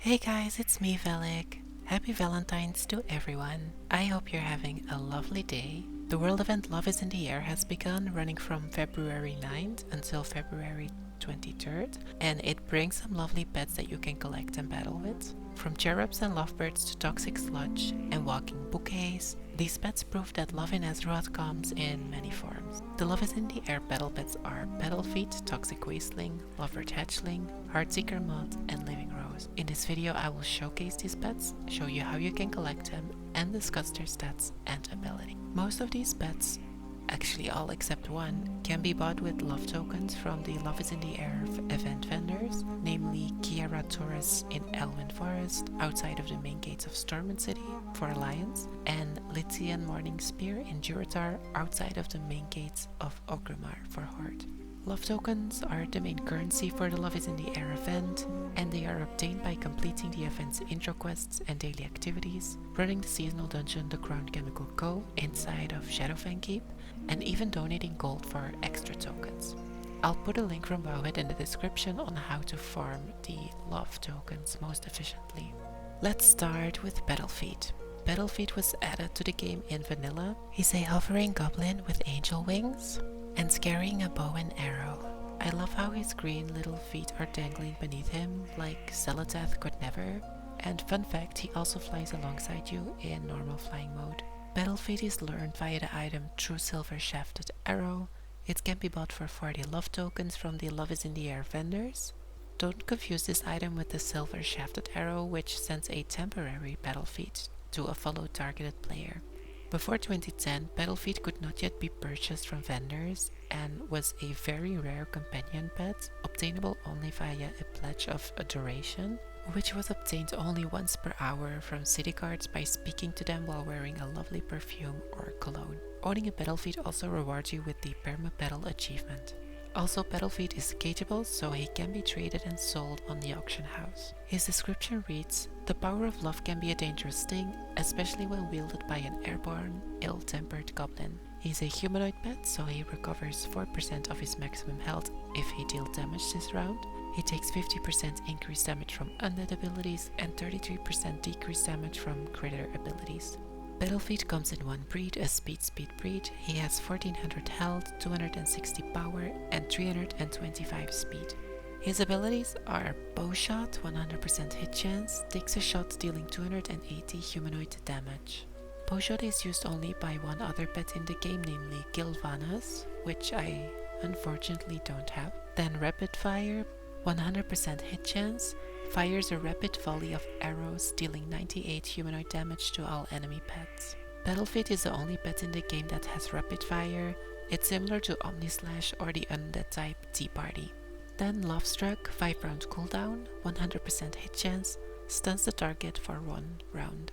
Hey guys, it's me, Velik. Happy Valentine's to everyone. I hope you're having a lovely day. The world event Love is in the Air has begun, running from February 9th until February 23rd, and it brings some lovely pets that you can collect and battle with. From cherubs and lovebirds to toxic sludge and walking bouquets, these pets prove that love in Azeroth comes in many forms. The Love is in the Air battle pets are Peddlefeet, Toxic Wasteling, Lovebird Hatchling, Heartseeker Moth, and Living Rose. In this video I will showcase these pets, show you how you can collect them, and discuss their stats and ability. Most of these pets, actually all except one, can be bought with love tokens from the Love is in the Air event vendors, namely Kiara Torres in Elwyn Forest, outside of the main gates of Stormwind City for Alliance, and Lithian Morning Spear in Juratar, outside of the main gates of Orgrimmar for Horde. Love tokens are the main currency for the Love is in the Air event, and they are obtained by completing the event's intro quests and daily activities, running the seasonal dungeon The Crown Chemical Co. inside of Shadowfang Keep, and even donating gold for extra tokens. I'll put a link from Wowhead in the description on how to farm the love tokens most efficiently. Let's start with Peddlefeet. Peddlefeet was added to the game in vanilla. He's a hovering goblin with angel wings and carrying a bow and arrow. I love how his green little feet are dangling beneath him like Celotath could never. And fun fact, he also flies alongside you in normal flying mode. Peddlefeet is learned via the item True Silver Shafted Arrow. It can be bought for 40 love tokens from the Love is in the Air vendors. Don't confuse this item with the Silver Shafted Arrow, which sends a temporary Peddlefeet to a follow targeted player. Before 2010, Peddlefeet could not yet be purchased from vendors and was a very rare companion pet, obtainable only via a Pledge of Adoration, which was obtained only once per hour from city guards by speaking to them while wearing a lovely perfume or cologne. Owning a Peddlefeet also rewards you with the Perma-Peddle achievement. Also, Peddlefeet is cageable, so he can be traded and sold on the auction house. His description reads, "The power of love can be a dangerous thing, especially when wielded by an airborne, ill-tempered goblin. He's a humanoid pet, so he recovers 4% of his maximum health if he deals damage this round. He takes 50% increased damage from undead abilities and 33% decreased damage from critter abilities." Peddlefeet comes in one breed, a speed breed. He has 1400 health, 260 power, and 325 speed. His abilities are Bowshot, 100% hit chance, takes a shot dealing 280 humanoid damage. Bowshot is used only by one other pet in the game, namely Gilvanas, which I unfortunately don't have. Then Rapid Fire, 100% hit chance, fires a rapid volley of arrows, dealing 98 humanoid damage to all enemy pets. Peddlefeet is the only pet in the game that has rapid fire. It's similar to Omnislash or the undead type Tea Party. Then Lovestruck, 5 round cooldown, 100% hit chance, stuns the target for 1 round.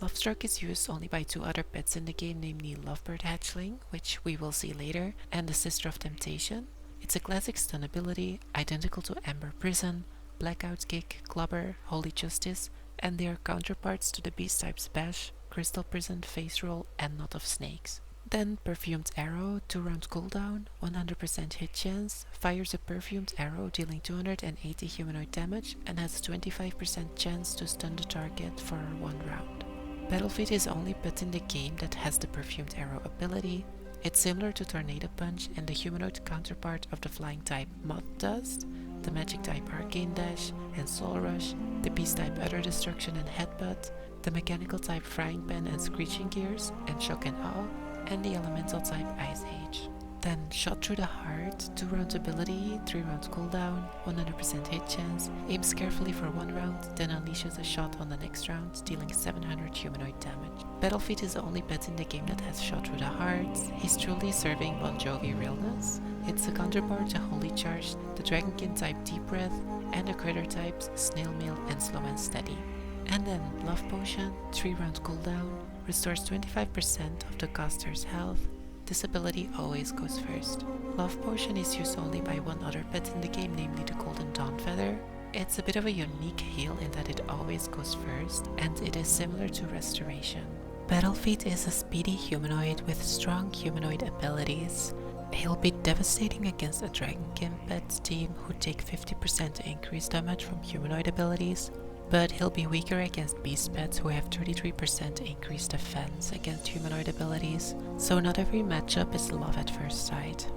Lovestruck is used only by 2 other pets in the game, namely Lovebird Hatchling, which we will see later, and the Sister of Temptation. It's a classic stun ability, identical to Ember Prison, Blackout Kick, Clobber, Holy Justice, and they are counterparts to the beast types Bash, Crystal Prison, Face Roll, and Knot of Snakes. Then Perfumed Arrow, 2 round cooldown, 100% hit chance, fires a perfumed arrow dealing 280 humanoid damage and has a 25% chance to stun the target for 1 round. Peddlefeet is the only pet in the game that has the Perfumed Arrow ability. It's similar to Tornado Punch and the humanoid counterpart of the flying type Moth Dust, the magic type Arcane Dash and Soul Rush, the beast type Utter Destruction and Headbutt, the mechanical type Frying Pan and Screeching Gears and Shock and Awe, and the elemental type Ice Age. Then Shot Through the Heart, 2 round ability, 3 round cooldown, 100% hit chance, aims carefully for 1 round, then unleashes a shot on the next round, dealing 700 humanoid damage. Peddlefeet is the only pet in the game that has Shot Through the Heart. He's truly serving Bon Jovi realness. It's the counterpart to Holy Charge, the Dragonkin type Deep Breath, and the critter types Snail Mail and Slow and Steady. And then Love Potion, 3 round cooldown, restores 25% of the caster's health. This ability always goes first. Love Potion is used only by one other pet in the game, namely the Golden Dawn Feather. It's a bit of a unique heal in that it always goes first, and it is similar to Restoration. Peddlefeet is a speedy humanoid with strong humanoid abilities. He'll be devastating against a Dragonkin pet team who take 50% increased damage from humanoid abilities. but he'll be weaker against beast pets who have 33% increased defense against humanoid abilities, so not every matchup is love at first sight.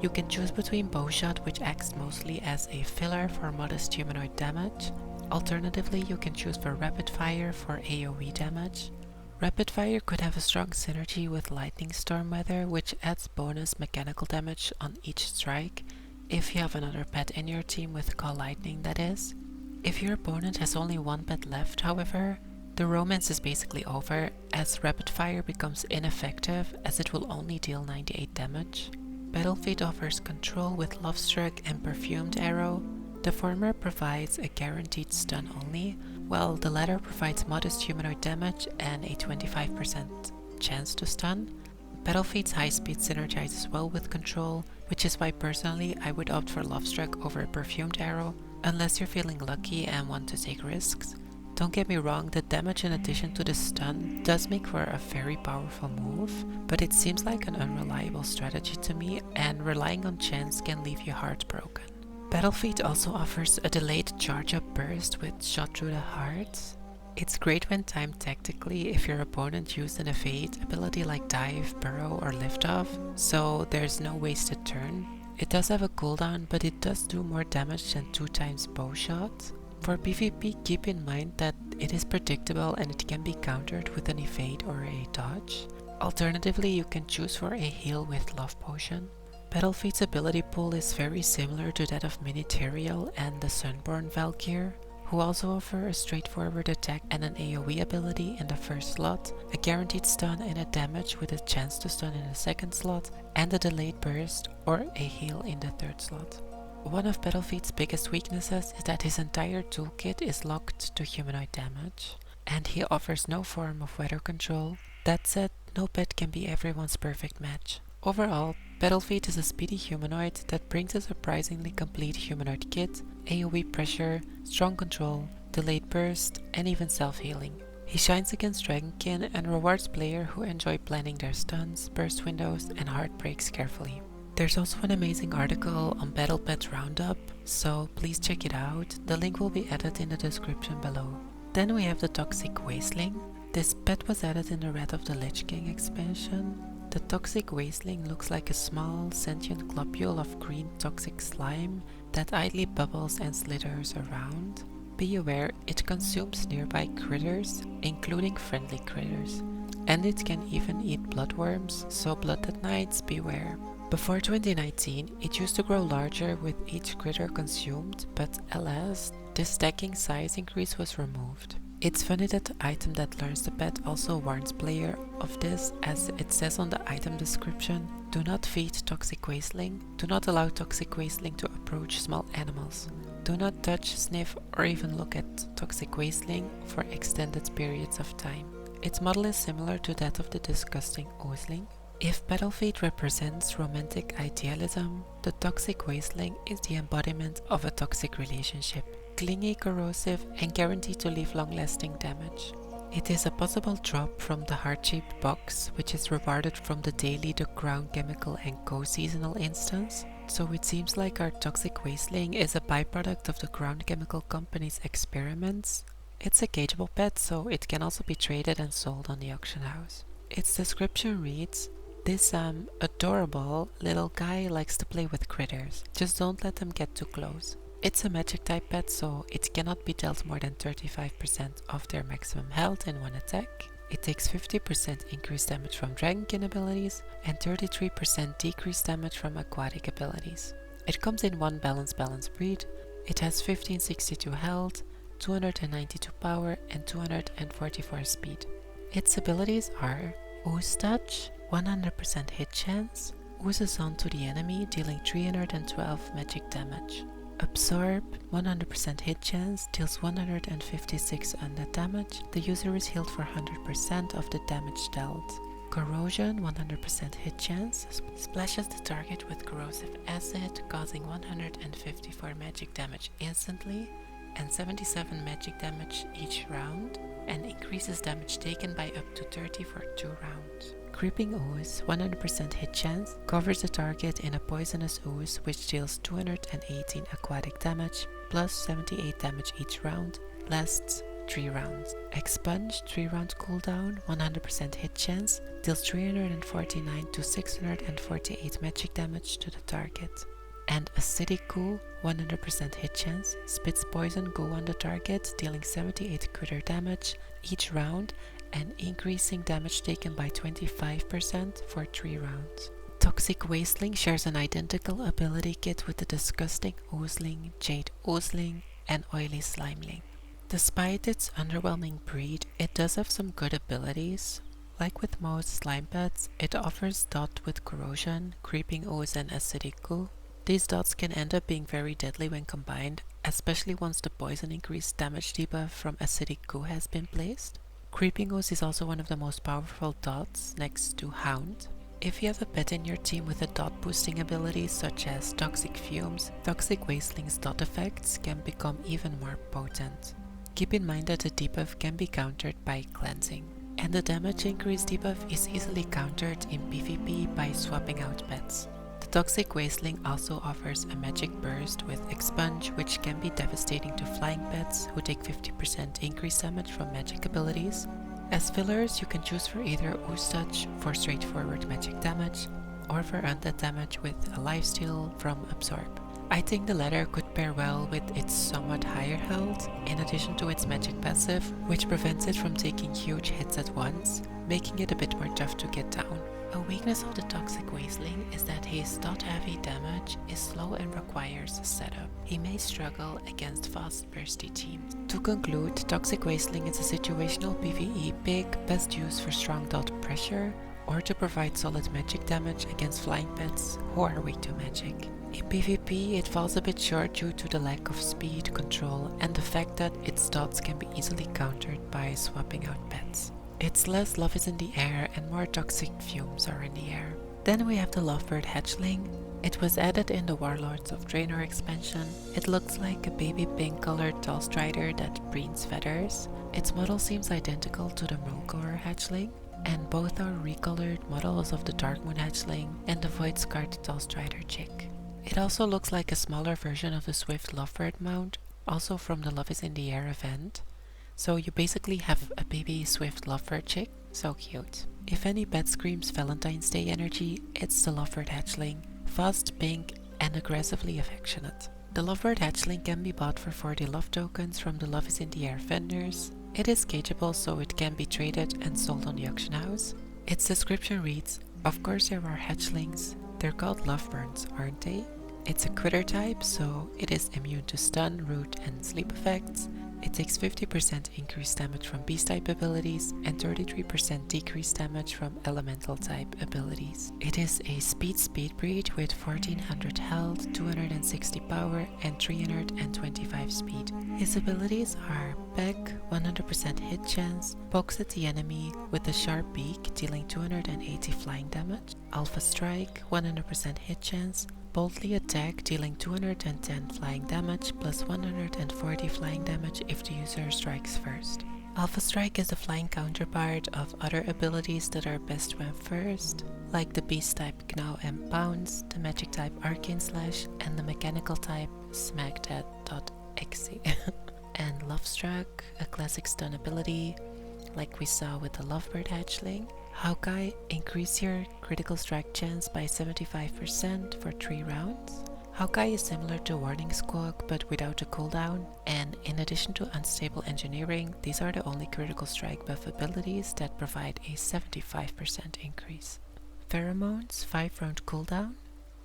You can choose between Bowshot, which acts mostly as a filler for modest humanoid damage. Alternatively, you can choose for Rapid Fire for AoE damage. Rapid Fire could have a strong synergy with Lightning Storm Weather, which adds bonus mechanical damage on each strike, if you have another pet in your team with Call Lightning, that is. If your opponent has only one pet left, however, the romance is basically over, as Rapid Fire becomes ineffective as it will only deal 98 damage. Peddlefeet offers control with Lovestruck and Perfumed Arrow. The former provides a guaranteed stun only, while the latter provides modest humanoid damage and a 25% chance to stun. Peddlefeet's high speed synergizes well with control, which is why personally I would opt for Lovestruck over a Perfumed Arrow, unless you're feeling lucky and want to take risks. Don't get me wrong, the damage in addition to the stun does make for a very powerful move, but it seems like an unreliable strategy to me, and relying on chance can leave you heartbroken. Peddlefeet also offers a delayed charge-up burst with Shot Through the Heart. It's great when timed tactically if your opponent used an evade ability like Dive, Burrow or Liftoff, so there's no wasted turn. It does have a cooldown, but it does do more damage than 2 times Bowshot. For PvP, keep in mind that it is predictable and it can be countered with an evade or a dodge. Alternatively, you can choose for a heal with Love Potion. Peddlefeet's ability pool is very similar to that of Minitariel and the Sunborn Valkyr, who also offer a straightforward attack and an AoE ability in the first slot, a guaranteed stun and a damage with a chance to stun in the second slot, and a delayed burst or a heal in the third slot. One of Peddlefeet's biggest weaknesses is that his entire toolkit is locked to humanoid damage, and he offers no form of weather control. That said, no pet can be everyone's perfect match. Overall, Peddlefeet is a speedy humanoid that brings a surprisingly complete humanoid kit, AoE pressure, strong control, delayed burst, and even self-healing. He shines against Dragonkin and rewards players who enjoy planning their stuns, burst windows, and heartbreaks carefully. There's also an amazing article on Battle Pet Roundup, so please check it out. The link will be added in the description below. Then we have the Toxic Wasteling. This pet was added in the Wrath of the Lich King expansion. The Toxic Wasteling looks like a small, sentient globule of green toxic slime that idly bubbles and slithers around. Be aware, it consumes nearby critters, including friendly critters. And it can even eat bloodworms, so Blooded Knights beware. Before 2019, it used to grow larger with each critter consumed, but alas, this stacking size increase was removed. It's funny that the item that learns the pet also warns player of this, as it says on the item description: do not feed Toxic Wasteling, do not allow Toxic Wasteling to approach small animals, do not touch, sniff or even look at Toxic Wasteling for extended periods of time. Its model is similar to that of the disgusting Oozling. If Peddlefeet represents romantic idealism, the Toxic Wasteling is the embodiment of a toxic relationship, clingy, corrosive, and guaranteed to leave long-lasting damage. It is a possible drop from the heart-shaped box, which is rewarded from the daily The Crown Chemical and Co seasonal instance, so it seems like our Toxic Wasteling is a byproduct of the Crown Chemical Company's experiments. It's a cageable pet, so it can also be traded and sold on the auction house. Its description reads: this adorable little guy likes to play with critters, just don't let them get too close. It's a magic type pet, so it cannot be dealt more than 35% of their maximum health in one attack. It takes 50% increased damage from Dragonkin abilities and 33% decreased damage from aquatic abilities. It comes in one balance breed. It has 1562 health, 292 power and 244 speed. Its abilities are Ooze Touch, 100% hit chance, oozes onto the enemy dealing 312 magic damage. Absorb, 100% hit chance, deals 156 undead damage. The user is healed for 100% of the damage dealt. Corrosion, 100% hit chance, splashes the target with corrosive acid, causing 154 magic damage instantly and 77 magic damage each round, and increases damage taken by up to 30 for 2 rounds. Creeping Ooze, 100% hit chance, covers the target in a poisonous ooze which deals 218 aquatic damage, plus 78 damage each round, lasts 3 rounds. Expunge, 3 round cooldown, 100% hit chance, deals 349 to 648 magic damage to the target. And Acidic Goo, 100% hit chance, spits poison goo on the target, dealing 78 critter damage each round and increasing damage taken by 25% for 3 rounds. Toxic Wasteling shares an identical ability kit with the Disgusting Oozling, Jade Oozling, and Oily Slimeling. Despite its underwhelming breed, it does have some good abilities. Like with most slime pets, it offers Dot with Corrosion, Creeping Ooze, and Acidic Goo. These dots can end up being very deadly when combined, especially once the poison increased damage debuff from Acidic Goo has been placed. Creeping Ooze is also one of the most powerful dots next to Hound. If you have a pet in your team with a dot boosting ability such as Toxic Fumes, Toxic Wasteling's dot effects can become even more potent. Keep in mind that the debuff can be countered by cleansing, and the damage increase debuff is easily countered in PvP by swapping out pets. The Toxic Wasteling also offers a magic burst with Expunge, which can be devastating to flying pets who take 50% increased damage from magic abilities. As fillers, you can choose for either Ooze Touch for straightforward magic damage, or for undead damage with a lifesteal from Absorb. I think the latter could pair well with its somewhat higher health, in addition to its magic passive, which prevents it from taking huge hits at once, making it a bit more tough to get down. A weakness of the Toxic Wasteling is that his dot-heavy damage is slow and requires setup. He may struggle against fast bursty teams. To conclude, Toxic Wasteling is a situational PvE pick best used for strong dot pressure or to provide solid magic damage against flying pets who are weak to magic. In PvP, it falls a bit short due to the lack of speed, control, and the fact that its dots can be easily countered by swapping out pets. It's less Love is in the air and more Toxic Fumes are in the air. Then we have the Lovebird Hatchling. It was added in the Warlords of Draenor expansion. It looks like a baby pink colored tall strider that breeds feathers. Its model seems identical to the Mulgore Hatchling, and both are recolored models of the Darkmoon Hatchling and the Void Scarred tall strider chick. It also looks like a smaller version of the Swift Lovebird mount, also from the Love is in the Air event. So you basically have a baby Swift Lovebird chick. So cute. If any pet screams Valentine's Day energy, it's the Lovebird Hatchling. Fast, pink, and aggressively affectionate. The Lovebird Hatchling can be bought for 40 love tokens from the Love is in the Air vendors. It is cageable, so it can be traded and sold on the auction house. Its description reads, "Of course there are hatchlings. They're called lovebirds, aren't they? It's a critter type, so it is immune to stun, root, and sleep effects. It takes 50% increased damage from beast type abilities and 33% decreased damage from elemental type abilities. It is a speed breed with 1400 health, 260 power, and 325 speed. His abilities are Peck, 100% hit chance, pokes at the enemy with a sharp beak, dealing 280 flying damage, Alpha Strike, 100% hit chance, Boldly Attack, dealing 210 flying damage plus 140 flying damage if the user strikes first. Alpha Strike is the flying counterpart of other abilities that are best when first, like the beast type Gnaw and Pounce, the magic type Arcane Slash, and the mechanical type Smackdat.exe. And Love Struck, a classic stun ability, like we saw with the Lovebird Hatchling. Hawkeye, increase your critical strike chance by 75% for 3 rounds. Hawkeye is similar to Warning Squawk but without a cooldown, and in addition to Unstable Engineering, these are the only critical strike buff abilities that provide a 75% increase. Pheromones, 5 round cooldown,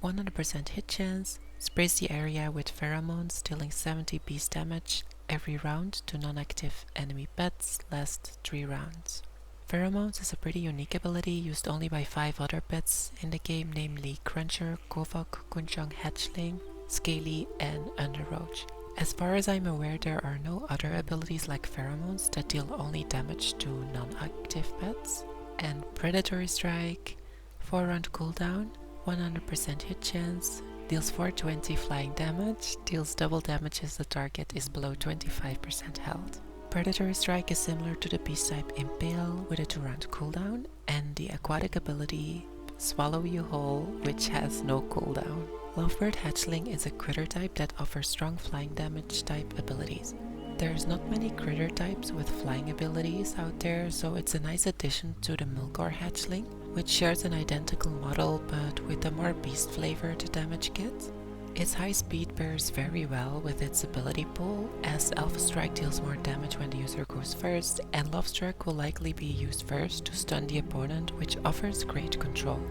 100% hit chance, sprays the area with pheromones dealing 70 beast damage every round to non-active enemy pets, lasts 3 rounds. Pheromones is a pretty unique ability used only by 5 other pets in the game, namely Cruncher, Kovok, Kunchong Hatchling, Scaly, and Underroach. As far as I'm aware, there are no other abilities like Pheromones that deal only damage to non-active pets. And Predatory Strike, 4 round cooldown, 100% hit chance, deals 420 flying damage, deals double damage as the target is below 25% health. Predatory Strike is similar to the beast type Impale with a 2 round cooldown, and the aquatic ability Swallow You Whole, which has no cooldown. Lovebird Hatchling is a critter type that offers strong flying damage type abilities. There's not many critter types with flying abilities out there, so it's a nice addition to the Lovebird Hatchling, which shares an identical model but with a more beast flavored damage kit. Its high speed pairs very well with its ability pool, as Alpha Strike deals more damage when the user goes first, and Love Strike will likely be used first to stun the opponent, which offers great control.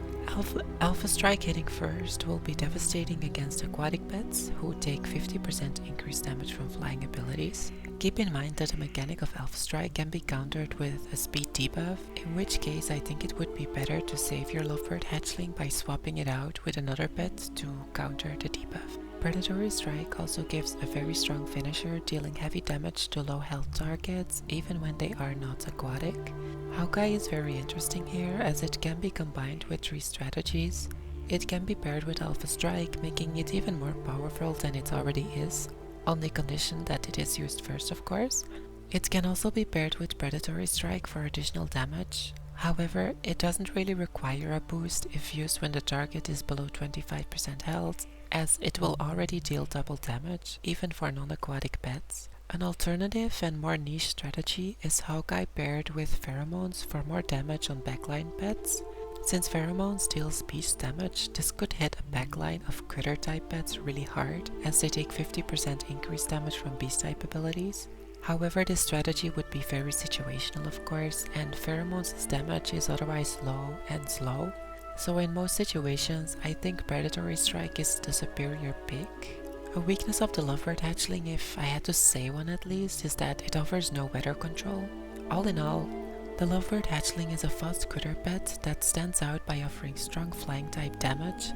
Alpha Strike hitting first will be devastating against aquatic pets, who take 50% increased damage from flying abilities. Keep in mind that the mechanic of Alpha Strike can be countered with a speed debuff, in which case I think it would be better to save your Lovebird Hatchling by swapping it out with another pet to counter the debuff. Predatory Strike also gives a very strong finisher, dealing heavy damage to low health targets even when they are not aquatic. Hawkeye is very interesting here, as it can be combined with 3 strategies. It can be paired with Alpha Strike, making it even more powerful than it already is, on the condition that it is used first, of course. It can also be paired with Predatory Strike for additional damage. However, it doesn't really require a boost if used when the target is below 25% health, as it will already deal double damage, even for non-aquatic pets. An alternative and more niche strategy is Hawkeye paired with Pheromones for more damage on backline pets. Since Pheromones deals beast damage, this could hit a backline of critter type pets really hard, as they take 50% increased damage from beast type abilities. However, this strategy would be very situational, of course, and Pheromones' damage is otherwise low and slow. So in most situations, I think Predatory Strike is the superior pick. A weakness of the Lovebird Hatchling, if I had to say one at least, is that it offers no weather control. All in all, the Lovebird Hatchling is a fast critter pet that stands out by offering strong flying type damage.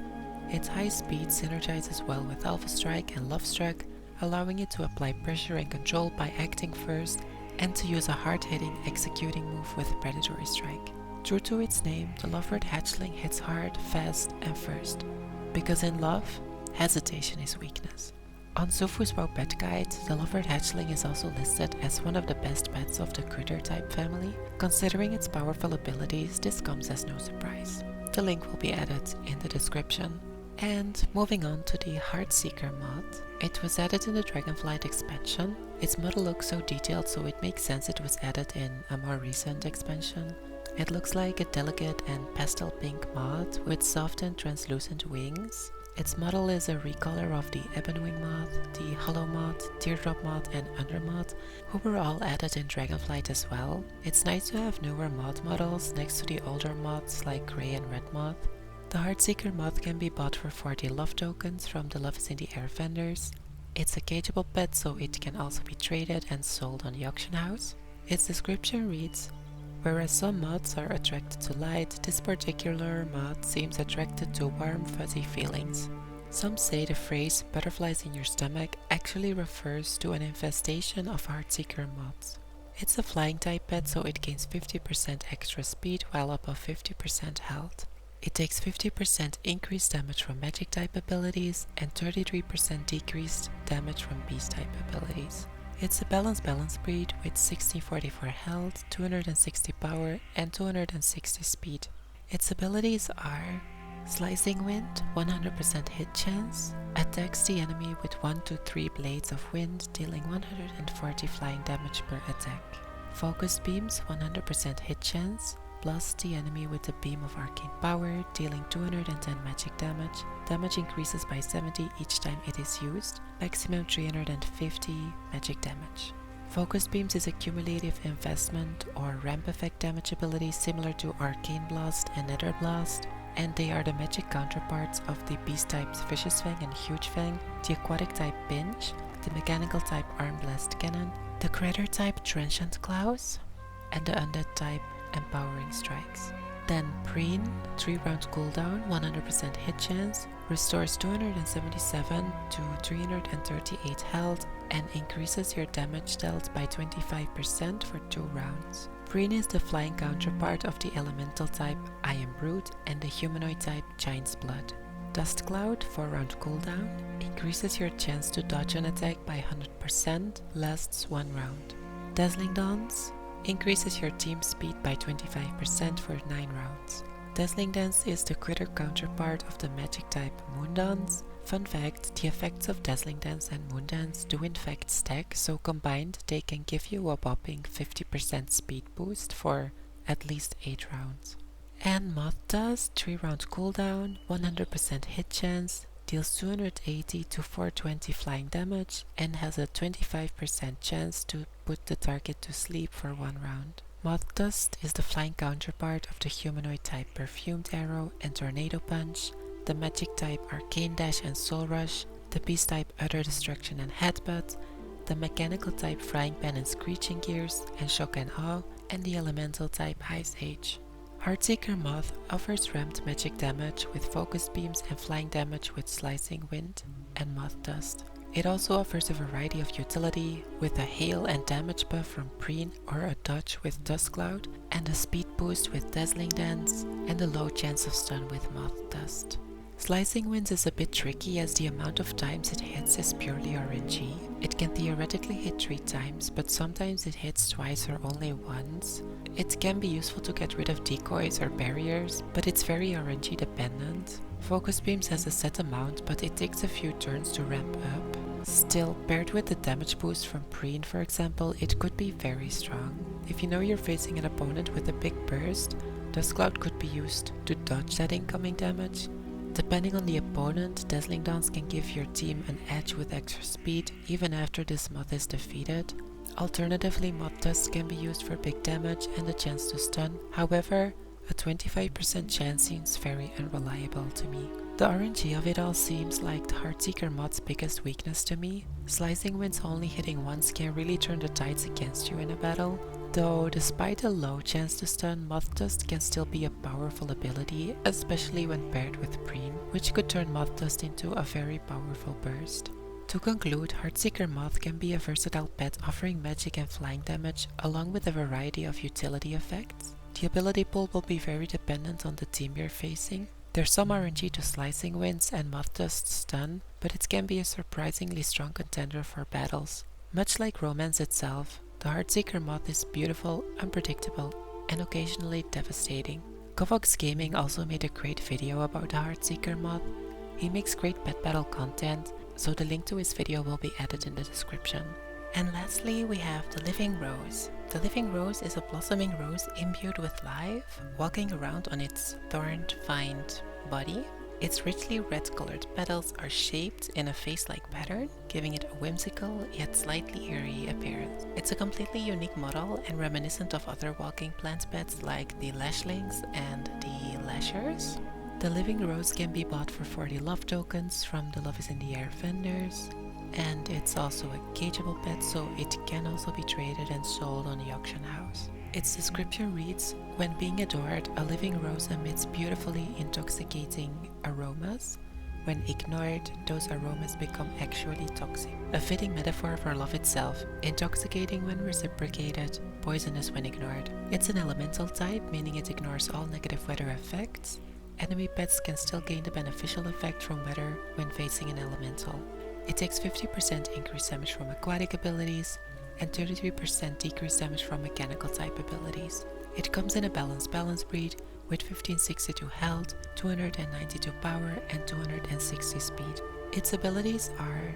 Its high speed synergizes well with Alpha Strike and Love Strike, allowing it to apply pressure and control by acting first, and to use a hard-hitting executing move with Predatory Strike. True to its name, the Lovebird Hatchling hits hard, fast and first, because in love, hesitation is weakness. On Sufu's WoW Pet Guide, the Lovebird Hatchling is also listed as one of the best pets of the critter type family. Considering its powerful abilities, this comes as no surprise. The link will be added in the description. And moving on to the Heartseeker Moth. It was added in the Dragonflight expansion. Its model looks so detailed, so it makes sense it was added in a more recent expansion. It looks like a delicate and pastel pink moth with soft and translucent wings. Its model is a recolor of the Ebonwing Moth, the Hollow Moth, Teardrop Moth and Undermoth, who were all added in Dragonflight as well. It's nice to have newer moth models next to the older moths like Grey and Red Moth. The Heartseeker Moth can be bought for 40 love tokens from the Love is in the Air vendors. It's a cageable pet, so it can also be traded and sold on the auction house. Its description reads, "Whereas some moths are attracted to light, this particular moth seems attracted to warm, fuzzy feelings." Some say the phrase "butterflies in your stomach" actually refers to an infestation of Heartseeker moths. It's a flying type pet, so it gains 50% extra speed while above 50% health. It takes 50% increased damage from magic type abilities and 33% decreased damage from beast type abilities. It's a balance breed with 1644 health, 260 power and 260 speed. Its abilities are Slicing Wind, 100% hit chance, attacks the enemy with 1 to 3 blades of wind, dealing 140 flying damage per attack. Focused Beams, 100% hit chance, blasts the enemy with a beam of arcane power, dealing 210 magic damage. Damage increases by 70 each time it is used, maximum 350 magic damage. Focused Beams is a cumulative investment or ramp effect damage ability similar to Arcane Blast and Nether Blast, and they are the magic counterparts of the beast types Vicious Fang and Huge Fang, the aquatic type Pinch, the mechanical type Arm Blast Cannon, the critter type Transient Claws, and the undead type Empowering Strikes. Then Preen, 3-round cooldown, 100% hit chance, restores 277 to 338 health and increases your damage dealt by 25% for 2 rounds. Preen is the flying counterpart of the elemental type I Am Brute and the humanoid type Giant's Blood. Dust Cloud, 4-round cooldown, increases your chance to dodge an attack by 100%, lasts 1 round. Dazzling Dance increases your team speed by 25% for 9 rounds. Dazzling Dance is the critter counterpart of the magic type Moon Dance. Fun fact, the effects of Dazzling Dance and Moon Dance do in fact stack, so combined they can give you a whopping 50% speed boost for at least 8 rounds. And Moth Dust, 3 round cooldown, 100% hit chance, deals 280 to 420 flying damage, and has a 25% chance to put the target to sleep for 1 round. Moth Dust is the flying counterpart of the humanoid type Perfumed Arrow and Tornado Punch, the magic type Arcane Dash and Soul Rush, the beast type Utter Destruction and Headbutt, the mechanical type Frying Pan and Screeching Gears and Shock and Awe, and the elemental type Ice Age. Heartseeker Moth offers ramped magic damage with focus beams and flying damage with Slicing Wind and Moth Dust. It also offers a variety of utility with a hail and damage buff from Preen or a dodge with Dust Cloud, and a speed boost with Dazzling Dance, and a low chance of stun with Moth Dust. Slicing Winds is a bit tricky as the amount of times it hits is purely RNG. It can theoretically hit 3 times, but sometimes it hits twice or only once. It can be useful to get rid of decoys or barriers, but it's very RNG dependent. Focus Beams has a set amount, but it takes a few turns to ramp up. Still, paired with the damage boost from Preen for example, it could be very strong. If you know you're facing an opponent with a big burst, Dust Cloud could be used to dodge that incoming damage. Depending on the opponent, Dazzling Dance can give your team an edge with extra speed even after this moth is defeated. Alternatively, Moth Dust can be used for big damage and a chance to stun. However, a 25% chance seems very unreliable to me. The RNG of it all seems like the Heartseeker Moth's biggest weakness to me. Slicing Winds only hitting once can really turn the tides against you in a battle. Though, despite a low chance to stun, Moth Dust can still be a powerful ability, especially when paired with Preen, which could turn Moth Dust into a very powerful burst. To conclude, Heartseeker Moth can be a versatile pet offering magic and flying damage, along with a variety of utility effects. The ability pool will be very dependent on the team you're facing. There's some RNG to Slicing Winds and Moth Dust stun, but it can be a surprisingly strong contender for battles. Much like Romance itself, the Heartseeker Moth is beautiful, unpredictable, and occasionally devastating. Kovox Gaming also made a great video about the Heartseeker Moth. He makes great pet battle content, so the link to his video will be added in the description. And lastly, we have the Living Rose. The Living Rose is a blossoming rose imbued with life, walking around on its thorn-vined body. Its richly red-colored petals are shaped in a face-like pattern, giving it a whimsical yet slightly eerie appearance. It's a completely unique model and reminiscent of other walking plant pets like the Lashlings and the Lashers. The Living Rose can be bought for 40 love tokens from the Love is in the Air vendors, and it's also a cageable pet, so it can also be traded and sold on the auction house. Its description reads, "When being adored, a living rose emits beautifully intoxicating aromas. When ignored, those aromas become actually toxic." A fitting metaphor for love itself, intoxicating when reciprocated, poisonous when ignored. It's an elemental type, meaning it ignores all negative weather effects. Enemy pets can still gain the beneficial effect from weather when facing an elemental. It takes 50% increased damage from aquatic abilities and 33% decreased damage from mechanical type abilities. It comes in a balanced balance breed with 1562 health, 292 power, and 260 speed. Its abilities are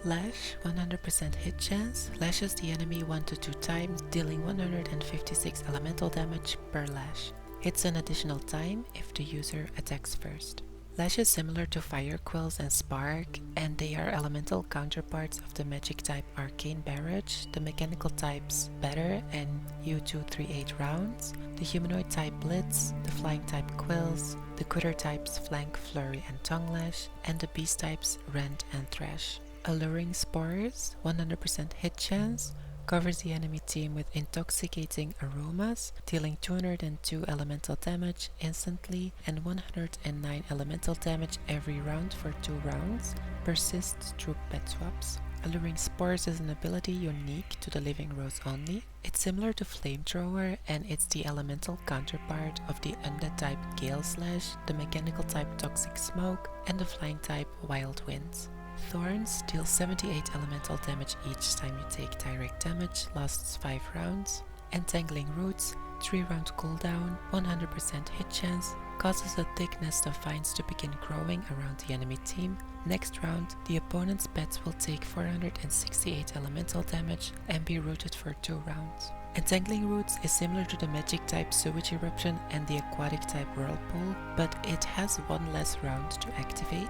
Lash, 100% hit chance, lashes the enemy 1 to 2 times, dealing 156 elemental damage per lash. Hits an additional time if the user attacks first. Lash is similar to Fire Quills and Spark, and they are elemental counterparts of the magic type Arcane Barrage, the mechanical types Better and U238 rounds, the humanoid type Blitz, the flying type Quills, the critter types Flank, Flurry, and Tongue Lash, and the beast types Rend and Thrash. Alluring Spores, 100% hit chance, covers the enemy team with intoxicating aromas, dealing 202 elemental damage instantly and 109 elemental damage every round for 2 rounds, persists through pet swaps. Alluring Spores is an ability unique to the Living Rose only. It's similar to Flamethrower, and it's the elemental counterpart of the undead type Gale Slash, the mechanical type Toxic Smoke, and the flying type Wild Winds. Thorns deal 78 elemental damage each time you take direct damage, lasts 5 rounds. Entangling Roots, 3-round cooldown, 100% hit chance, causes a thick nest of vines to begin growing around the enemy team. Next round, the opponent's pets will take 468 elemental damage and be rooted for 2 rounds. Entangling Roots is similar to the magic type Sewage Eruption and the aquatic type Whirlpool, but it has 1 less round to activate.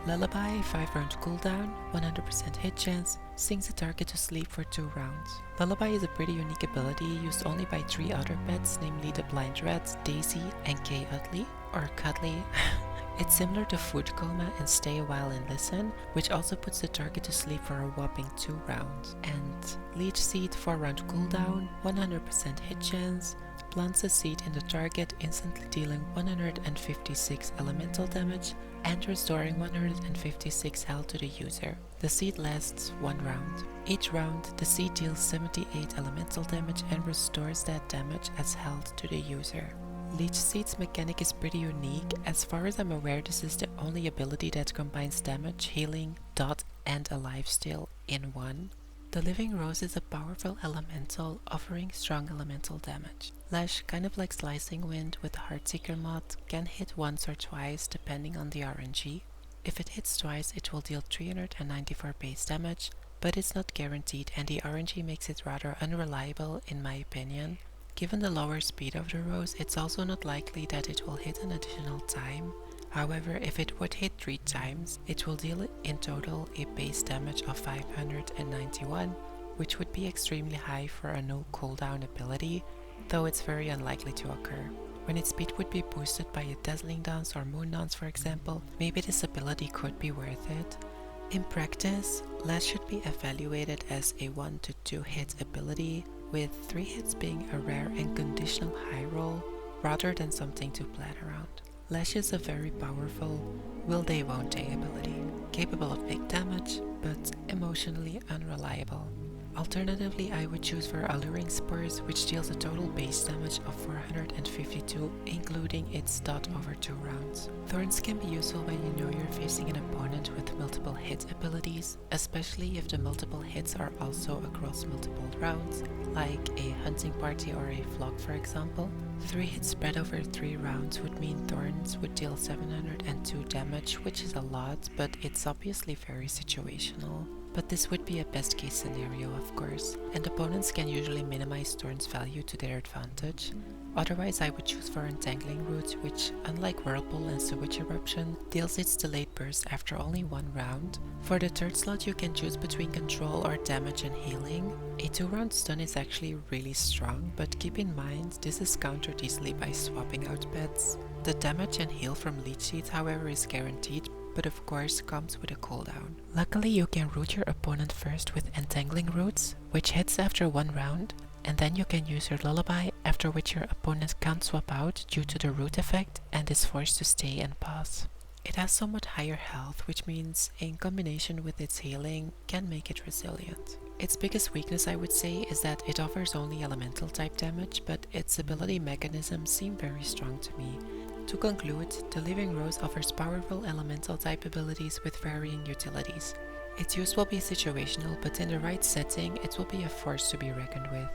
Lullaby, 5-round cooldown, 100% hit chance, sings a target to sleep for 2 rounds. Lullaby is a pretty unique ability used only by 3 other pets, namely the Blind Rat, Daisy, and Kay Utley, or Cuddly. It's similar to Food Coma and Stay a While and Listen, which also puts the target to sleep for a whopping 2 rounds. And Leech Seed, 4-round cooldown, 100% hit chance, plants a seed in the target, instantly dealing 156 elemental damage and restoring 156 health to the user. The seed lasts 1 round. Each round, the seed deals 78 elemental damage and restores that damage as health to the user. Leech Seed's mechanic is pretty unique. As far as I'm aware, this is the only ability that combines damage, healing, dot, and a lifesteal in one. The Living Rose is a powerful elemental, offering strong elemental damage. Lash, kind of like Slicing Wind with Heartseeker Moth, can hit once or twice depending on the RNG. If it hits twice, it will deal 394 base damage, but it's not guaranteed and the RNG makes it rather unreliable in my opinion. Given the lower speed of the rose, it's also not likely that it will hit an additional time. However, if it would hit 3 times, it will deal in total a base damage of 591, which would be extremely high for a no cooldown ability, though it's very unlikely to occur. When its speed would be boosted by a Dazzling Dance or Moon Dance for example, maybe this ability could be worth it. In practice, Lash should be evaluated as a 1 to 2 hit ability, with 3 hits being a rare and conditional high roll rather than something to plan around. Lash is a very powerful will they won't they ability, capable of big damage but emotionally unreliable. Alternatively, I would choose for Alluring Spurs, which deals a total base damage of 452, including its dot over 2 rounds. Thorns can be useful when you know you're facing an opponent with multiple hit abilities, especially if the multiple hits are also across multiple rounds, like a hunting party or a flock for example. 3 hits spread over 3 rounds would mean Thorns would deal 702 damage, which is a lot, but it's obviously very situational. But this would be a best case scenario of course, and opponents can usually minimize Thorn's value to their advantage. Otherwise I would choose for Entangling Roots, which unlike Whirlpool and Sewage Eruption, deals its delayed burst after only 1 round. For the 3rd slot you can choose between control or damage and healing. A 2-round stun is actually really strong, but keep in mind this is countered easily by swapping out pets. The damage and heal from Leech Seeds however is guaranteed, but of course comes with a cooldown. Luckily you can root your opponent first with Entangling Roots, which hits after 1 round, and then you can use your Lullaby, after which your opponent can't swap out due to the root effect and is forced to stay and pass. It has somewhat higher health, which means in combination with its healing can make it resilient. Its biggest weakness I would say is that it offers only elemental type damage, but its ability mechanisms seem very strong to me. To conclude, the Living Rose offers powerful elemental type abilities with varying utilities. Its use will be situational, but in the right setting, it will be a force to be reckoned with.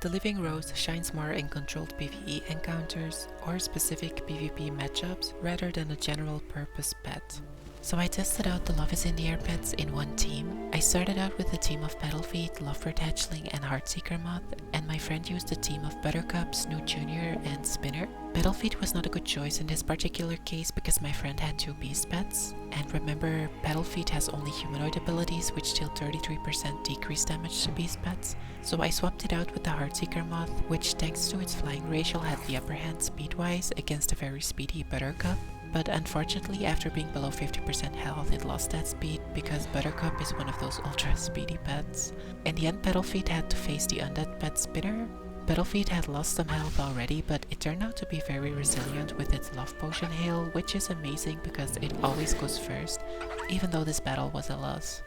The Living Rose shines more in controlled PvE encounters or specific PvP matchups rather than a general purpose pet. So I tested out the Love is in the Air pets in one team. I started out with a team of Peddlefeet, Lovebird Hatchling and Heartseeker Moth, and my friend used a team of Buttercup, Snoot Jr. and Spinner. Peddlefeet was not a good choice in this particular case because my friend had 2 beast pets. And remember, Peddlefeet has only humanoid abilities which deal 33% decreased damage to beast pets. So I swapped it out with the Heartseeker Moth, which thanks to its flying ratio had the upper hand speed-wise against a very speedy Buttercup. But unfortunately, after being below 50% health, it lost that speed because Buttercup is one of those ultra speedy pets. In the end, Peddlefeet had to face the undead pet Spinner. Peddlefeet had lost some health already, but it turned out to be very resilient with its Love Potion hail, which is amazing because it always goes first, even though this battle was a loss.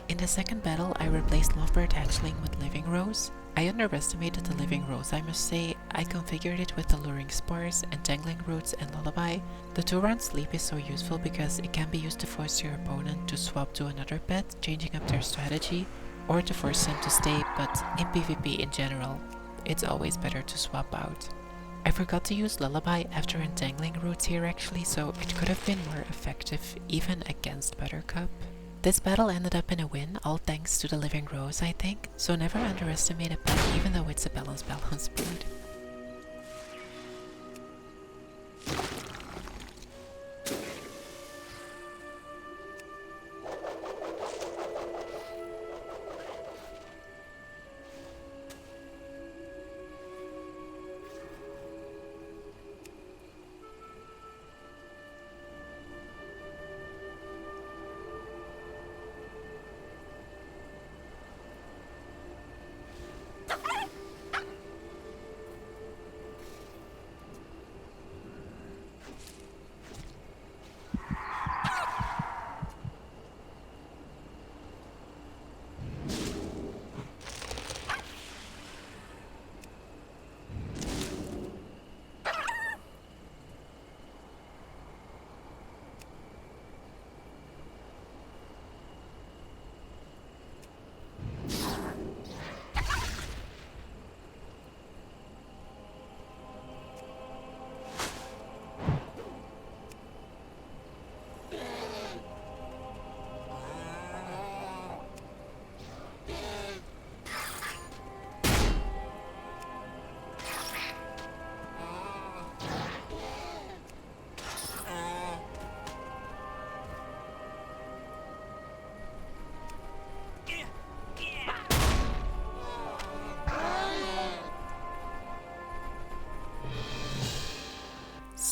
In the second battle, I replaced Lovebird Hatchling with Living Rose. I underestimated the Living Rose, I must say. I configured it with Alluring Spores, Entangling Roots, and Lullaby. The 2-round sleep is so useful because it can be used to force your opponent to swap to another pet, changing up their strategy, or to force them to stay, but in PvP in general, it's always better to swap out. I forgot to use Lullaby after Entangling Roots here actually, so it could have been more effective even against Buttercup. This battle ended up in a win, all thanks to the Living Rose I think, so never underestimate a pet even though it's a balanced brood.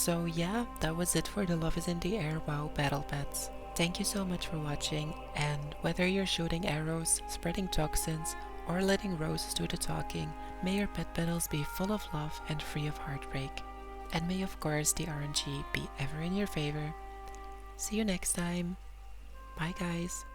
So yeah, that was it for the Love is in the Air WoW Battle Pets. Thank you so much for watching, and whether you're shooting arrows, spreading toxins, or letting roses do the talking, may your pet battles be full of love and free of heartbreak. And may of course the RNG be ever in your favor. See you next time. Bye guys.